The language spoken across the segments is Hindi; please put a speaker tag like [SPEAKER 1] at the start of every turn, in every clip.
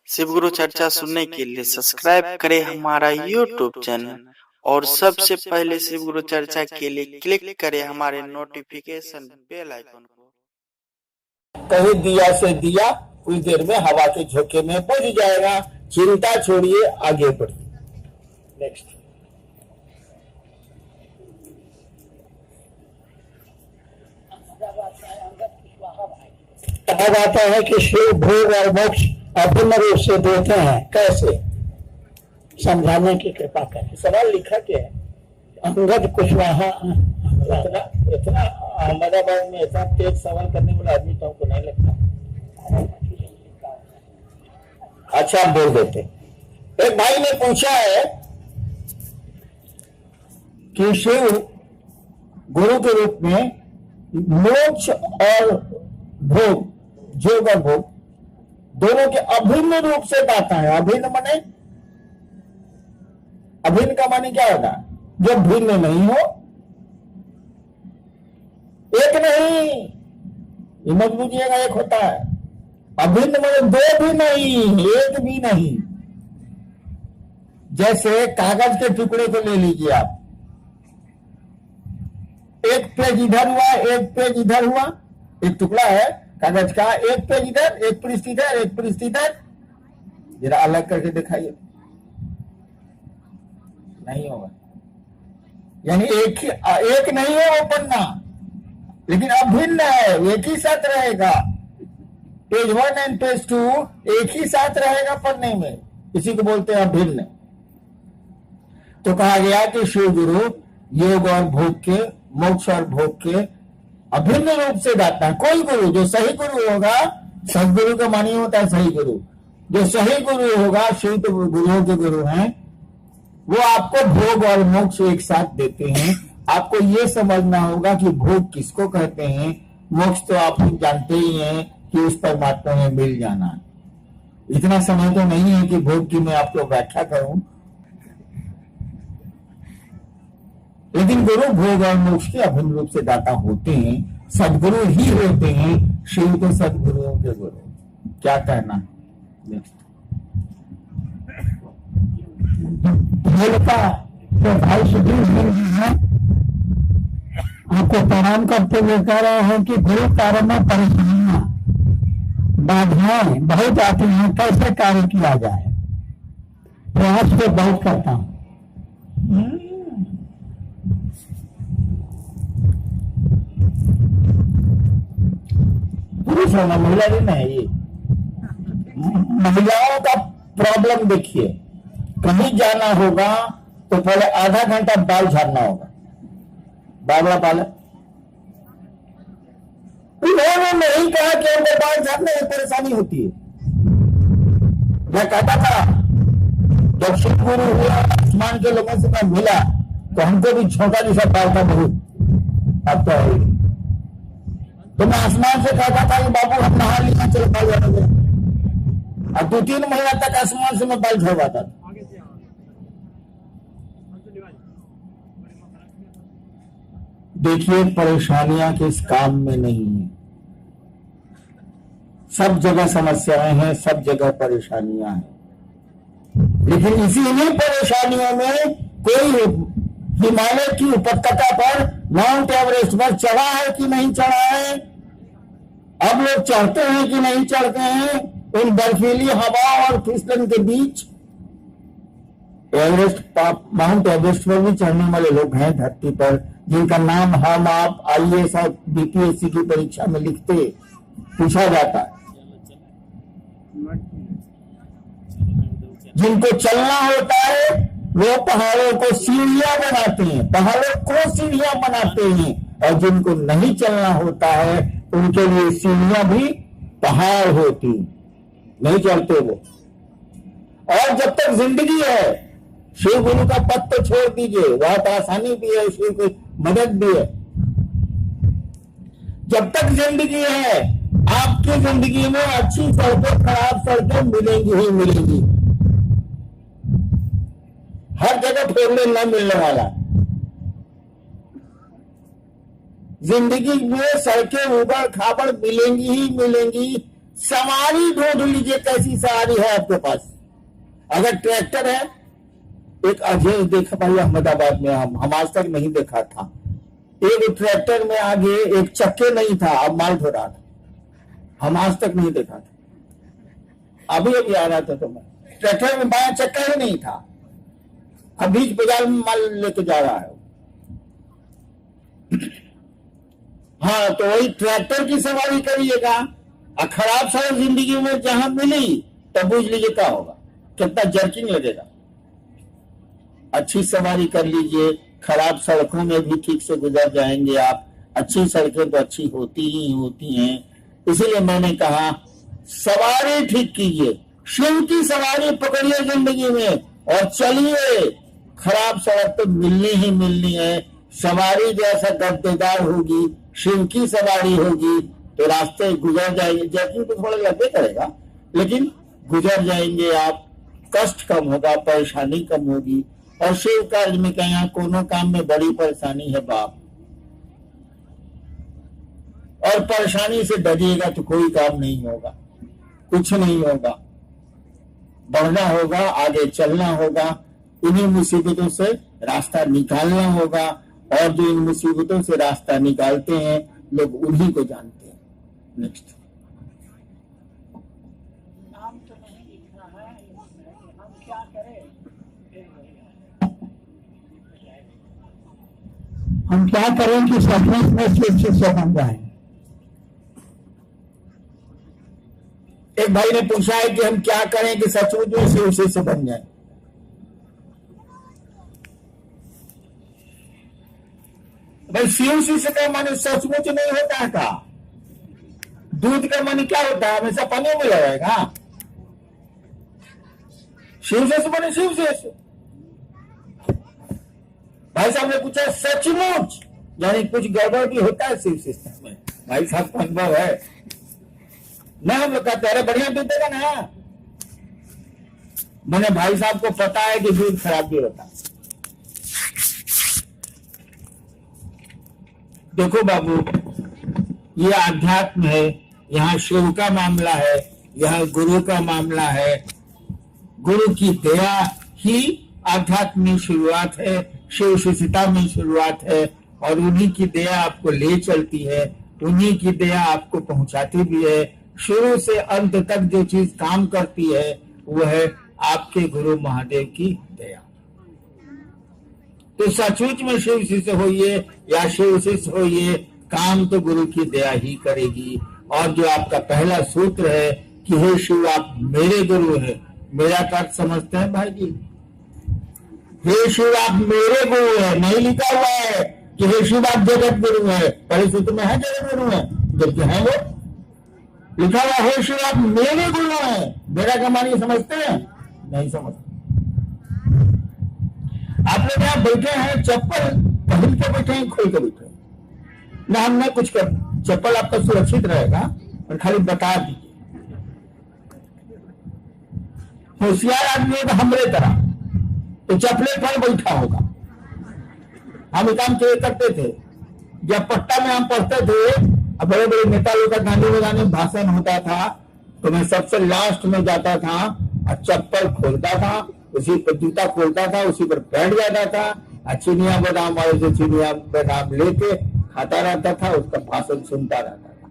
[SPEAKER 1] शिव गुरु चर्चा सुनने के लिए सब्सक्राइब करें हमारा यूट्यूब चैनल और सबसे पहले शिव गुरु चर्चा के लिए क्लिक करें हमारे नोटिफिकेशन बेल आइकन को।
[SPEAKER 2] कहीं दिया से दिया कुछ देर में हवा के झोंके में बुझ जाएगा। चिंता छोड़िए, आगे बढ़िए। नेक्स्ट। कहा जाता है कि शिव भोग और मोक्ष अभिन्न रूप से देते हैं। कैसे? समझाने की कृपा करें। सवाल लिखा क्या है? अंगद कुशवाहा। इतना अहमदाबाद में इतना तेज सवाल करने वाला आदमी तो हमको नहीं लगता। अच्छा, आप बोल देते। एक भाई ने पूछा है कि शिव गुरु के रूप में मोक्ष और भोग, जोग और भोग दोनों के अभिन्न रूप से दाता है। अभिन्न माने, अभिन्न का माने क्या होता है? जो भिन्न नहीं हो, एक नहीं। ये मत बुझिएगा, एक होता है। अभिन्न माने दो भी नहीं, एक भी नहीं। जैसे कागज के टुकड़े को ले लीजिए आप, एक पेज इधर हुआ, एक पेज इधर हुआ। एक टुकड़ा है कागज का, एक पेज इधर, एक पृष्ठ इधर, एक पृष्ठ इधर। जरा अलग करके दिखाइए, नहीं होगा। यानी एक नहीं है वो पन्ना, लेकिन अभिन्न है, एक ही साथ रहेगा। पेज 1 एंड पेज 2 एक ही साथ रहेगा पन्ने में, इसी को बोलते हैं अभिन्न। तो कहा गया कि शिव गुरु योग और भोग के, मोक्ष और भोग के अभिन्न रूप से दाता है। कोई गुरु जो सही गुरु होगा, सदगुरु का मानी होता है सही गुरु, जो सही गुरु होगा, शिव तो गुरुओं के गुरु हैं, वो आपको भोग और मोक्ष एक साथ देते हैं। आपको ये समझना होगा कि भोग किसको कहते हैं, मोक्ष तो आप जानते ही हैं कि उस परमात्मा में मिल जाना। इतना समय तो नहीं है कि भोग की मैं आपको व्याख्या करूं, लेकिन गुरु भोग और मोक्ष के अभिन्न रूप से दाता होते हैं, सदगुरु ही होते हैं। शिव तो सदगुरुओं के गुरु। क्या कहना? तो भाई सुधीर जी हैं, आपको प्रणाम करते हुए कह रहे हैं कि गुरु कार्य में परेशानियां, बाधाएं बहुत आती हैं, कैसे कार्य किया जाए? प्रयास तो बहुत करता हूं। पुरुष होना, महिला भी नहीं। ये महिलाओं का प्रॉब्लम देखिए, कहीं जाना होगा तो पहले आधा घंटा बाल झाड़ना होगा। बाबला पालक उन्होंने नहीं कहा कि हमको बाल झाड़ने में परेशानी होती है। मैं कहता था जब शिव गुरु हुआ, आसमान के लोगों से मैं मिला तो हमको भी छोटा जैसा पालता बहुत। अब तो मैं आसमान से कहता था कि बाबू हम नहा लिया, चलो बाल झाड़ेंगे। और 2-3 महीना तक आसमान से मैं बाल झड़वाता था। देखिए, परेशानियां किस काम में नहीं है। सब जगह समस्याएं हैं, सब जगह परेशानियां हैं, लेकिन इसी परेशानियों में कोई हिमालय की उपत्यका पर, माउंट एवरेस्ट पर चढ़ा है कि नहीं चढ़ा है? अब लोग चढ़ते हैं कि नहीं चढ़ते हैं उन बर्फीली हवा और फिसलन के बीच? माउंट एवरेस्ट पर भी चढ़ने वाले लोग हैं धरती पर, जिनका नाम हम आप IAS और BPSC की परीक्षा में लिखते पूछा जाता है। जिनको चलना होता है वो पहाड़ों को सीढ़ियां बनाते हैं, पहाड़ों को सीढ़ियां बनाते हैं, और जिनको नहीं चलना होता है उनके लिए सीढ़ियां भी पहाड़ होती, नहीं चलते वो। और जब तक जिंदगी है, शिव गुरु का पद तो छोड़ दीजिए, वहां तो आसानी भी है, शिव की मदद भी है। जब तक जिंदगी है, आपकी जिंदगी में अच्छी सड़कें, खराब सड़कें मिलेंगी ही मिलेंगी। हर जगह फोरलेन न मिलने वाला। जिंदगी में सड़कें उबड़ खाबड़ मिलेंगी ही मिलेंगी, सवारी ढूंढ लीजिए, कैसी सवारी है आपके पास। अगर ट्रैक्टर है, एक अजय देखा भाई अहमदाबाद में, हम आज तक नहीं देखा था, एक ट्रैक्टर में आगे एक चक्के नहीं था, अब माल ढो रहा था, हम आज तक नहीं देखा था। अभी अभी आ रहा था तो मैं, ट्रैक्टर में बाया चक्का ही नहीं था, अब बीच बाजार में माल लेके जा रहा है। हाँ, तो वही ट्रैक्टर की सवारी करिएगा, और खराब सड़क जिंदगी में जहां मिली तब बुझ लीजिए क्या होगा, कितना जर्किंग लगेगा। अच्छी सवारी कर लीजिए, खराब सड़कों में भी ठीक से गुजर जाएंगे आप। अच्छी सड़कें तो अच्छी होती ही होती हैं, इसीलिए मैंने कहा सवारी ठीक कीजिए, शिव की सवारी पकड़िए जिंदगी में और चलिए। खराब सड़क तो मिलनी ही मिलनी है, सवारी जैसा गद्देदार होगी, शिव की सवारी होगी तो रास्ते गुजर जाएंगे। जर्किंग तो थोड़ा लगे करेगा, लेकिन गुजर जाएंगे आप, कष्ट कम होगा, परेशानी कम होगी। और शिव कार्य में कहें कोनो काम में बड़ी परेशानी है बाप, और परेशानी से डरिएगा तो कोई काम नहीं होगा, कुछ नहीं होगा। बढ़ना होगा, आगे चलना होगा, इन्हीं मुसीबतों से रास्ता निकालना होगा। और जो इन मुसीबतों से रास्ता निकालते हैं लोग उन्हीं को जानते हैं। नेक्स्ट।
[SPEAKER 3] नाम तो नहीं लिखना है, हम क्या करें?
[SPEAKER 2] हम क्या करें कि सचमुच में शिव से बन जाए। एक भाई ने पूछा है कि हम क्या करें कि सचमुच में शिव से बन जाए। भाई शिव शिष्य का माने सचमुच नहीं होता है का? दूध का माने क्या होता है, हमेशा पानी में लगाएगा। शिव से बने शिव से। भाई साहब ने पूछा सचमुच यानी कुछ गड़बड़ भी होता है शिव सिस्टम में? भाई साहब को अनुभव है ना, हम लोग कहते हैं बढ़िया दूध देगा ना। मैंने भाई साहब को पता है कि दूध खराब भी होता है। देखो बाबू, ये आध्यात्म है, यहाँ शिव का मामला है, यहाँ गुरु का मामला है। गुरु की दया ही आध्यात्म में शुरुआत है, शिव शिष्यता में शुरुआत है, और उन्हीं की दया आपको ले चलती है, उन्हीं की दया आपको पहुंचाती भी है। शुरू से अंत तक जो चीज काम करती है वो है आपके गुरु महादेव की दया। तो सचमुच में शिव शिष्य होइए या शिव शिष्य होइए, काम तो गुरु की दया ही करेगी। और जो आपका पहला सूत्र है कि हे शिव आप मेरे गुरु हैं, मेरा अर्थ समझते हैं भाई जी? हे शिव आप मेरे गुरु हैं, नहीं लिखा हुआ है कि हे शिव आप जगत गुरु है। पहले सूत्र में है जगत गुरु है, जबकि है वो लिखा हुआ हे शिव आप मेरे गुरु हैं। मेरा का मानिए समझते हैं? नहीं समझते। आप लोग यहाँ बैठे हैं, चप्पल पहन के बैठे हैं, खोल के बैठे हैं ना, हम ना कुछ कर, चप्पल आपका सुरक्षित रहेगा और खाली बता दीजिए। होशियार आदमी होगा हमरे तरह तो चप्पले पर बैठा होगा। हम काम करते थे जब पट्टा में हम पढ़ते थे, बड़े बड़े नेता लोग का गांधी मैदान में भाषण होता था तो मैं सबसे लास्ट में जाता था और चप्पल खोलता था, उसी पर जूता खोलता था, उसी पर बैठ जाता था और चिनिया बादाम वाले से चिनिया बादाम लेके खाता रहता था, उसका भाषण सुनता रहता था।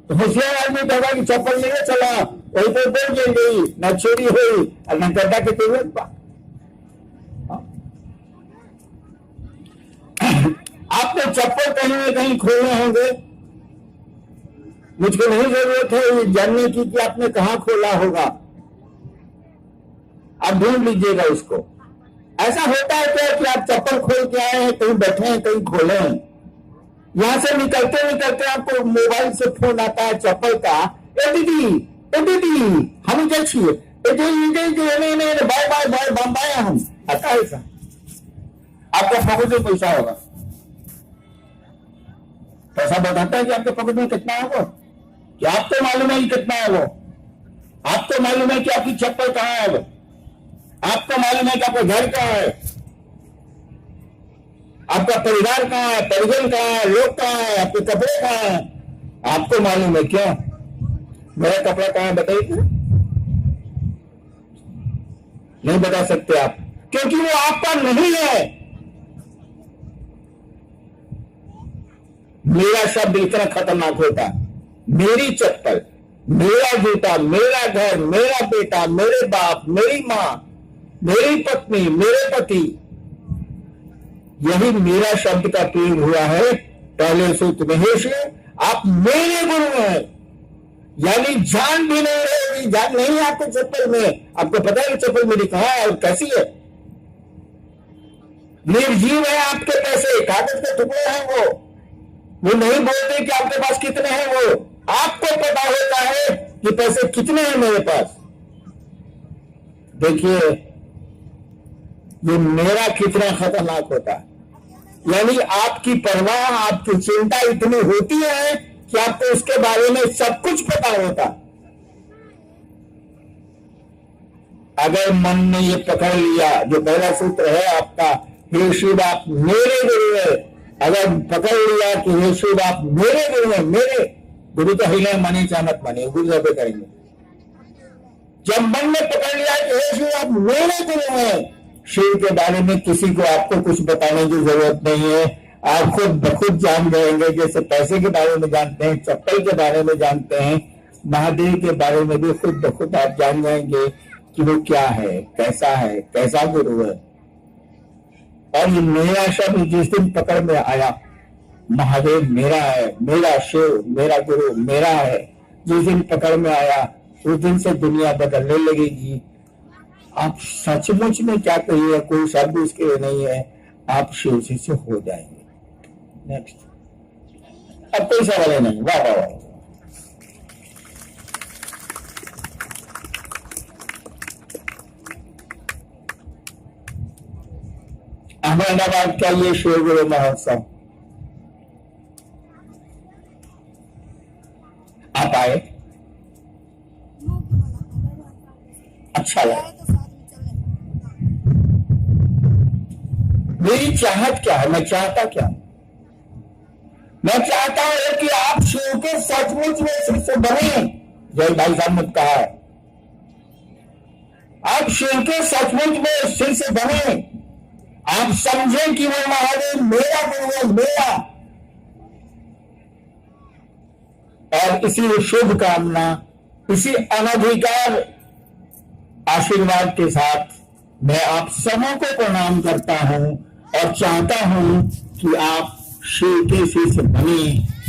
[SPEAKER 2] तो होशियार आदमी कहता कि चप्पल लेके चला, वही तो बोल गिर गई, न चोरी हुई और न कहता कि तुरंत पा। आपने चप्पल कहीं न कहीं खोले होंगे, मुझको नहीं जरूरत है जानने की कि आपने कहां खोला होगा, आप ढूंढ लीजिएगा उसको। ऐसा होता है क्या कि आप चप्पल खोल के आए हैं, कहीं बैठे हैं, कहीं खोले हैं, यहां से निकलते निकलते आपको मोबाइल से फोन आता है चप्पल का, ए दीदी हम देखिए, बाय बाय बाय बम्बाई हम आता है ऐसा। आपका पॉकेट में पैसा होगा, पैसा बताता है कि आपके पॉकेट में कितना होगा, कि आपको मालूम है कि कितना है वो, आपको मालूम है कि आपकी चप्पल कहां है, आपको मालूम है कि आपका घर कहां है, आपका परिवार कहां है, परिजन कहां है, लोग कहां है, आपके कपड़े कहां है, आपको मालूम है। क्यों? मेरा कपड़ा कहाँ है बताइए? नहीं बता सकते आप, क्योंकि वो आपका नहीं है। मेरा शब्द इतना खतरनाक होता, मेरी चप्पल, मेरा जूता, मेरा घर, मेरा बेटा, मेरे बाप, मेरी मां, मेरी पत्नी, मेरे पति, यही मेरा शब्द का प्रयोग हुआ है पहले सूत्र में। हे शिव, आप मेरे गुरु हैं, यानी जान भी नहीं रहेगी, जान नहीं आपके चप्पल में। आपको पता है चप्पल मेरी कहां है और कैसी है? निर्जीव है आपके पैसे, कागज के टुकड़े हैं वो नहीं बोलते कि आपके पास कितने हैं, वो आपको पता होता है कि पैसे कितने हैं मेरे पास। देखिए ये मेरा कितना खतरनाक होता है, यानी आपकी परवाह, आपकी चिंता इतनी होती है कि आपको उसके बारे में सब कुछ पता होता। अगर मन ने ये पकड़ लिया, जो पहला सूत्र है आपका, हे शिव आप मेरे गुरु है, अगर पकड़ लिया कि हे शिव आप मेरे गुरु हैं, मेरे गुरु तो हिले माने चाहे मत माने, गुरु सब करेंगे। जब मन ने पकड़ लिया कि हे शिव आप मेरे गुरु हैं, शिव के बारे में किसी को आपको कुछ बताने की जरूरत नहीं है, आप खुद बखुद जान जाएंगे। जैसे पैसे के बारे में जानते हैं, चप्पल के बारे में जानते हैं, महादेव के बारे में भी खुद बखुद आप जान जाएंगे कि वो क्या है, कैसा गुरु है। और ये मेरा शब्द जिस दिन पकड़ में आया, महादेव मेरा है, मेरा शिव, मेरा गुरु मेरा है, जिस दिन पकड़ में आया उस दिन से दुनिया बदलने लगेगी। आप सचमुच में क्या कहिए, कोई शब्द उसके लिए नहीं है, आप शिव जी से हो जाएंगे। नेक्स्ट, अब कोई सवाल नहीं। वाह वाह वाह। अहमदाबाद का ये शिव गुरु महोत्सव आप आए, अच्छा लगा। मेरी चाहत क्या है, मैं चाहता क्या, मैं चाहता हूं कि आप शिव के सचमुच में शिष्य बने। जय भाई साहब ने कहा है, आप शिव के सचमुच में शिष्य बने, आप समझें कि वो महादेव मेरा गुरु है, मेरा। और इसी शुभ कामना, इसी अनधिकार आशीर्वाद के साथ मैं आप सबों को प्रणाम करता हूं और चाहता हूं कि आप शिव के शिष्य बने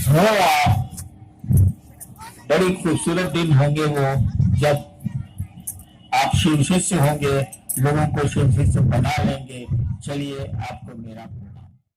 [SPEAKER 2] हो। आप बड़ी खूबसूरत दिन होंगे वो, जब आप शिव शिष्य होंगे, लोगों को शिव शिष्य बना लेंगे। चलिए आपको मेरा